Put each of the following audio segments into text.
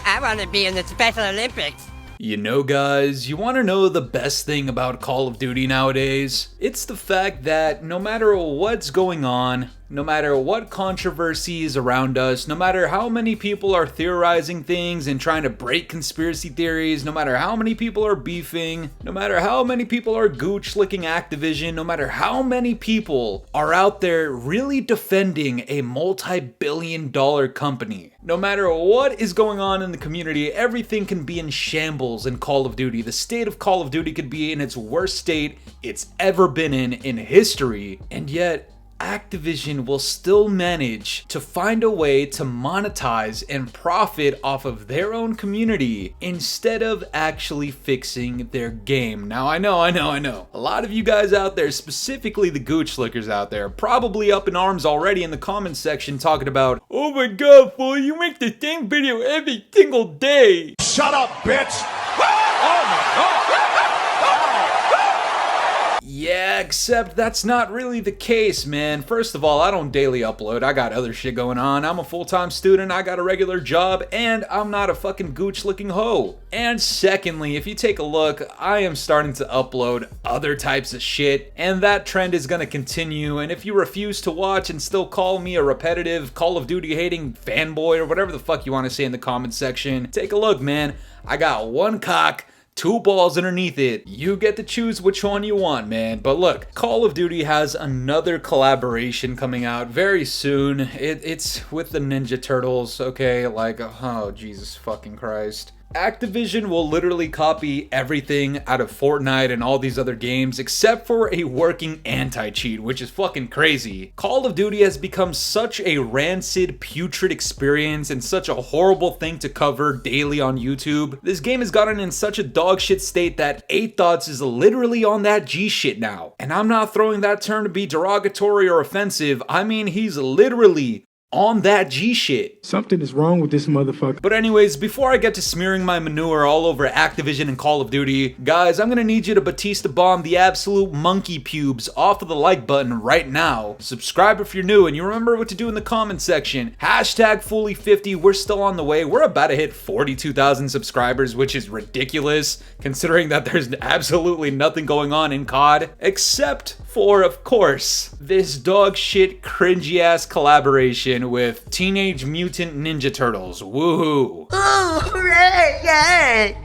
I want to be in the Special Olympics. You know, guys, you want to know the best thing about Call of Duty nowadays? It's the fact that no matter what's going on, no matter what controversy is around us, no matter how many people are theorizing things and trying to break conspiracy theories, no matter how many people are beefing, no matter how many people are gooch licking Activision, no matter how many people are out there really defending a multi-billion-dollar company, no matter what is going on in the community, everything can be in shambles in Call of Duty. The state of Call of Duty could be in its worst state it's ever been in history, and yet Activision will still manage to find a way to monetize and profit off of their own community instead of actually fixing their game. Now, I know. A lot of you guys out there, specifically the gooch lickers out there, probably up in arms already in the comments section talking about, "Oh my god, Fooly, you make the same video every single day." Shut up, bitch! Oh my god! Yeah, except that's not really the case, man. First of all, I don't daily upload. I got other shit going on. I'm a full-time student, I got a regular job, and I'm not a fucking gooch-licking hoe. And secondly, if you take a look, I am starting to upload other types of shit, and that trend is gonna continue. And if you refuse to watch and still call me a repetitive Call of Duty hating fanboy or whatever the fuck you want to say in the comment section, take a look, man. I got one cock, two balls underneath it. You get to choose which one you want, man. But look, Call of Duty has another collaboration coming out very soon. It's with the Ninja Turtles, okay? Like, oh, Jesus fucking Christ. Activision will literally copy everything out of Fortnite and all these other games except for a working anti-cheat, which is fucking crazy. Call of Duty has become such a rancid, putrid experience and such a horrible thing to cover daily on YouTube. This game has gotten in such a dogshit state that 8 Thoughts is literally on that G shit now. And I'm not throwing that term to be derogatory or offensive, I mean he's literally on that G shit. Something is wrong with this motherfucker. But anyways, before I get to smearing my manure all over Activision and Call of Duty, guys, I'm gonna need you to Batista bomb the absolute monkey pubes off of the like button right now. Subscribe if you're new, and you remember what to do in the comment section. Hashtag Fooly50, we're still on the way. We're about to hit 42,000 subscribers, which is ridiculous, considering that there's absolutely nothing going on in COD, except for, of course, this dog shit cringy ass collaboration with Teenage Mutant Ninja Turtles. Woohoo! Oh, hooray! Yay!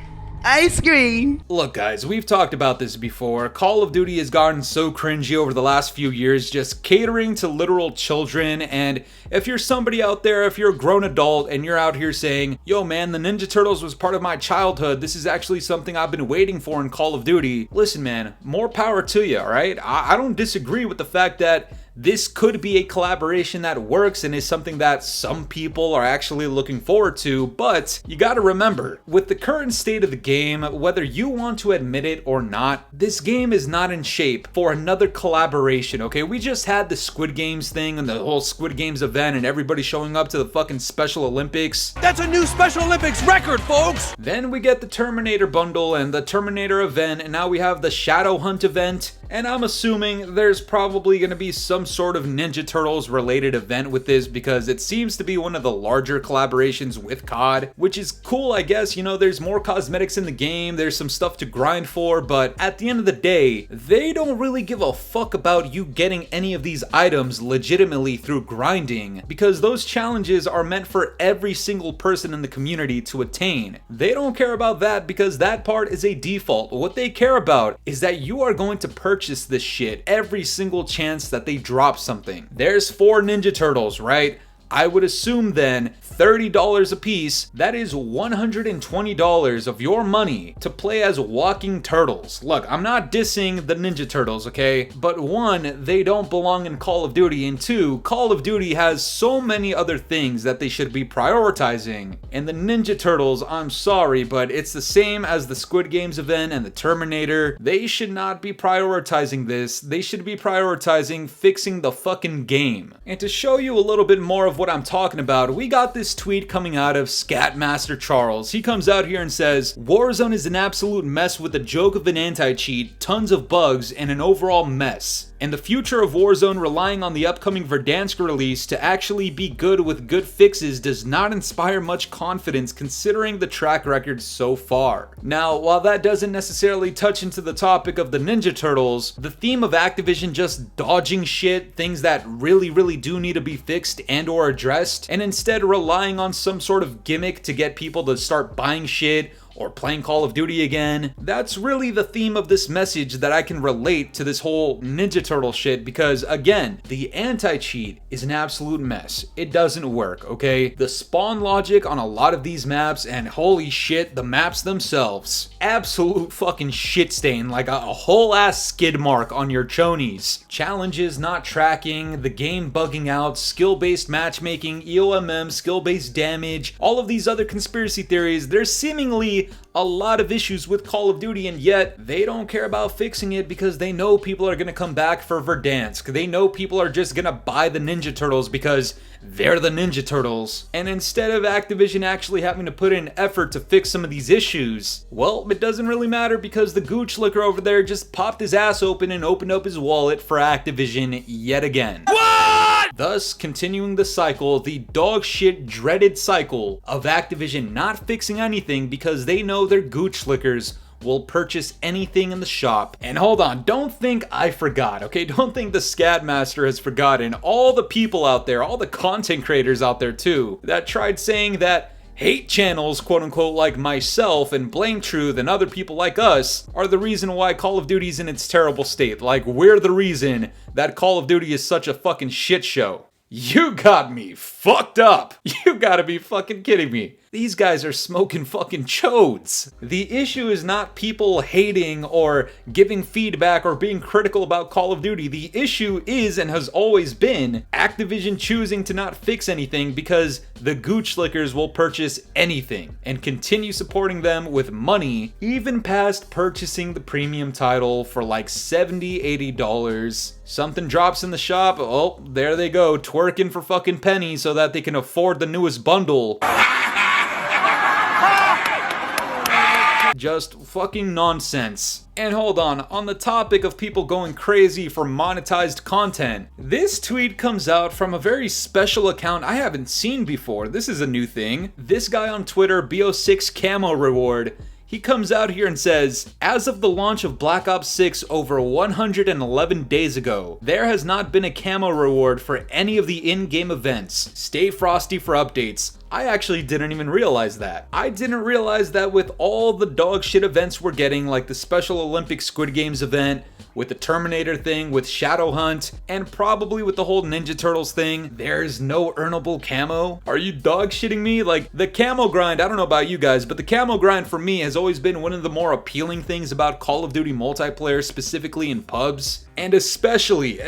Ice cream! Look, guys, we've talked about this before. Call of Duty has gotten so cringy over the last few years, just catering to literal children. And if you're somebody out there, if you're a grown adult and you're out here saying, "Yo, man, the Ninja Turtles was part of my childhood. This is actually something I've been waiting for in Call of Duty." Listen, man, more power to you, alright? I don't disagree with the fact that this could be a collaboration that works and is something that some people are actually looking forward to, but you gotta remember, with the current state of the game, whether you want to admit it or not, this game is not in shape for another collaboration, okay? We just had the Squid Games thing and the whole Squid Games event and everybody showing up to the fucking Special Olympics. That's a new Special Olympics record, folks! Then we get the Terminator bundle and the Terminator event, and now we have the Shadow Hunt event, and I'm assuming there's probably gonna be some sort of Ninja Turtles related event with this because it seems to be one of the larger collaborations with COD, which is cool, I guess. You know, there's more cosmetics in the game, there's some stuff to grind for, but at the end of the day, they don't really give a fuck about you getting any of these items legitimately through grinding, because those challenges are meant for every single person in the community to attain. They don't care about that because that part is a default. What they care about is that you are going to purchase this shit every single chance that they drop something. There's 4 Ninja Turtles, right? I would assume then $30 a piece, that is $120 of your money to play as walking turtles. Look, I'm not dissing the Ninja Turtles, okay? But 1, they don't belong in Call of Duty, and 2, Call of Duty has so many other things that they should be prioritizing. And the Ninja Turtles, I'm sorry, but it's the same as the Squid Games event and the Terminator. They should not be prioritizing this. They should be prioritizing fixing the fucking game. And to show you a little bit more of what I'm talking about, we got this tweet coming out of Scatmaster Charles. He comes out here and says, "Warzone is an absolute mess with a joke of an anti-cheat, tons of bugs, and an overall mess. And the future of Warzone relying on the upcoming Verdansk release to actually be good with good fixes does not inspire much confidence considering the track record so far. Now, while that doesn't necessarily touch into the topic of the Ninja Turtles, the theme of Activision just dodging shit, things that really do need to be fixed and or addressed, and instead relying on some sort of gimmick to get people to start buying shit or playing Call of Duty again. That's really the theme of this message that I can relate to this whole Ninja Turtle shit because, again, the anti-cheat is an absolute mess. It doesn't work, okay? The spawn logic on a lot of these maps, and holy shit, the maps themselves, absolute fucking shit stain, like a whole ass skid mark on your chonies. Challenges not tracking, the game bugging out, skill-based matchmaking, EOMM, skill-based damage, all of these other conspiracy theories, there's seemingly a lot of issues with Call of Duty, and yet they don't care about fixing it because they know people are gonna come back for Verdansk. They know people are just gonna buy the Ninja Turtles because they're the Ninja Turtles. And instead of Activision actually having to put in effort to fix some of these issues, well, it doesn't really matter because the gooch licker over there just popped his ass open and opened up his wallet for Activision yet again. Thus, continuing the cycle, the dog shit dreaded cycle of Activision not fixing anything because they know their gooch lickers will purchase anything in the shop. And hold on, don't think I forgot, okay? Don't think the Scatmaster has forgotten all the people out there, all the content creators out there too, that tried saying that hate channels, quote unquote, like myself and Blame Truth and other people like us are the reason why Call of Duty's in its terrible state. Like, we're the reason that Call of Duty is such a fucking shit show. You got me fucked up. You gotta be fucking kidding me. These guys are smoking fucking chodes. The issue is not people hating or giving feedback or being critical about Call of Duty. The issue is and has always been Activision choosing to not fix anything because the gooch lickers will purchase anything and continue supporting them with money, even past purchasing the premium title for like $70, $80. Something drops in the shop, oh, there they go, twerking for fucking pennies so that they can afford the newest bundle. Just fucking nonsense. And hold on the topic of people going crazy for monetized content, this tweet comes out from a very special account I haven't seen before. This is a new thing. This guy on Twitter, BO6 Camo Reward, he comes out here and says, as of the launch of Black Ops 6 over 111 days ago, there has not been a camo reward for any of the in-game events. Stay frosty for updates. I actually didn't even realize that. I didn't realize that with all the dog shit events we're getting, like the Special Olympics Squid Games event, with the Terminator thing, with Shadow Hunt, and probably with the whole Ninja Turtles thing, there's no earnable camo? Are you dog shitting me? Like, the camo grind, I don't know about you guys, but the camo grind for me has always been one of the more appealing things about Call of Duty multiplayer, specifically in pubs. And especially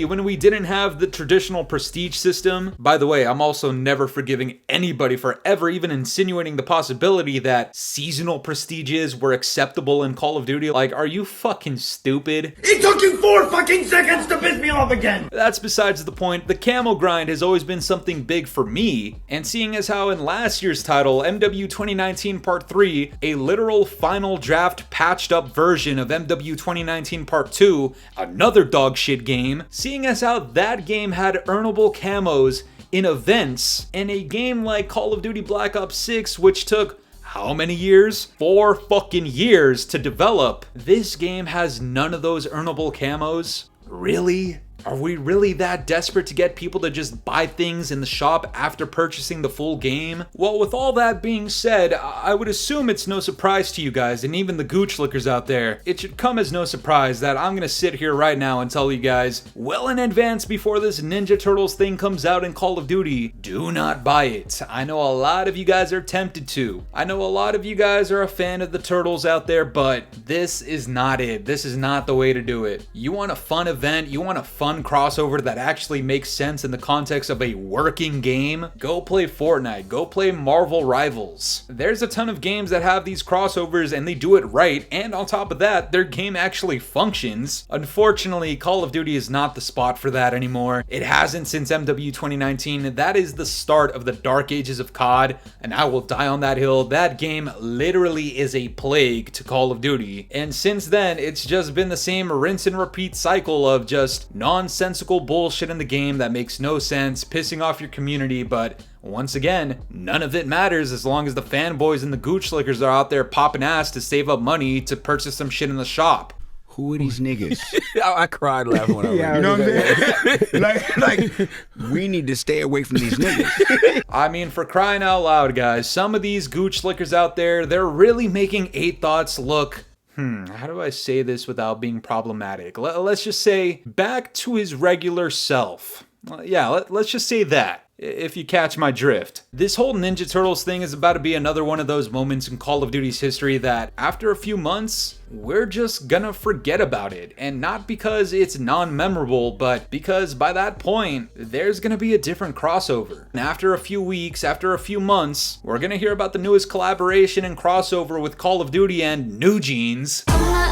when we didn't have the traditional prestige system. By the way, I'm also never forgiving anybody for ever even insinuating the possibility that seasonal prestiges were acceptable in Call of Duty. Like, are you fucking stupid? It took you 4 fucking seconds to piss me off again! That's besides the point. The camo grind has always been something big for me, and seeing as how in last year's title, MW 2019 Part 3, a literal final draft patched up version of MW 2019 Part 2, another dogshit game, seeing as how that game had earnable camos in events, and a game like Call of Duty Black Ops 6, which took how many years? 4 fucking years to develop. This game has none of those earnable camos? Really? Are we really that desperate to get people to just buy things in the shop after purchasing the full game? Well, with all that being said, I would assume it's no surprise to you guys, and even the gooch lickers out there, it should come as no surprise that I'm gonna sit here right now and tell you guys, well in advance before this Ninja Turtles thing comes out in Call of Duty, do not buy it. I know a lot of you guys are tempted to. I know a lot of you guys are a fan of the Turtles out there, but this is not it. This is not the way to do it. You want a fun event, you want a fun fun crossover that actually makes sense in the context of a working game, go play Fortnite, go play Marvel Rivals. There's a ton of games that have these crossovers and they do it right, and on top of that, their game actually functions. Unfortunately, Call of Duty is not the spot for that anymore. It hasn't since MW 2019. That is the start of the dark ages of COD, and I will die on that hill. That game literally is a plague to Call of Duty, and since then, it's just been the same rinse and repeat cycle of just nonsensical bullshit in the game that makes no sense, pissing off your community, but once again, none of it matters as long as the fanboys and the gooch lickers are out there popping ass to save up money to purchase some shit in the shop. Who are these niggas? I cried laughing when I read it. You know what I'm saying? like, we need to stay away from these niggas. I mean, for crying out loud, guys, some of these gooch lickers out there, they're really making 8 Thoughts look, how do I say this without being problematic? Let's just say, back to his regular self. Yeah, let's just say that, if you catch my drift. This whole Ninja Turtles thing is about to be another one of those moments in Call of Duty's history that, after a few months, we're just gonna forget about it. And not because it's non-memorable, but because by that point, there's gonna be a different crossover. And after a few weeks, after a few months, we're gonna hear about the newest collaboration and crossover with Call of Duty and New Jeans.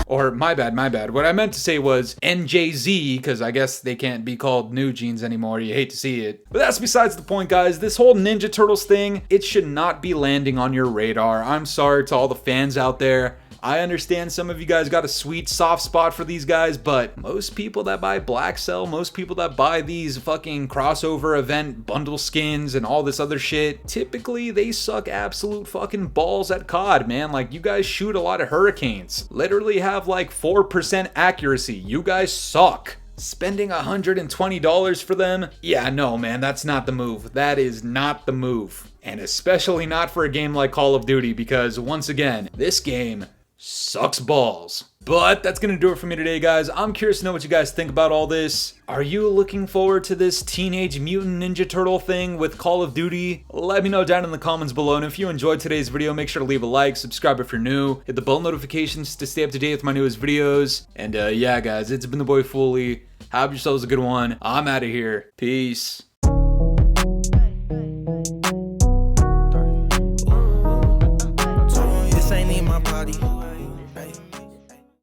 Or, my bad. What I meant to say was NJZ, because I guess they can't be called New Jeans anymore. You hate to see it. But that's besides the point, guys. This whole Ninja Turtles thing, it should not be landing on your radar. I'm sorry to all the fans out there. I understand some of you guys got a sweet soft spot for these guys, but most people that buy BLACKCELL, most people that buy these fucking crossover event bundle skins and all this other shit, typically they suck absolute fucking balls at COD, man. Like, you guys shoot a lot of hurricanes. Literally have like 4% accuracy. You guys suck. Spending $120 for them? Yeah, no, man, that's not the move. That is not the move. And especially not for a game like Call of Duty, because once again, this game sucks balls. But that's gonna do it for me today, guys. I'm curious to know what you guys think about all this. Are you looking forward to this Teenage Mutant Ninja Turtle thing with Call of Duty? Let me know down in the comments below, and if you enjoyed today's video, make sure to leave a like, subscribe if you're new, hit the bell notifications to stay up to date with my newest videos. And yeah, guys, it's been the boy Fooly. Have yourselves a good one. I'm out of here. Peace. This ain't in my body.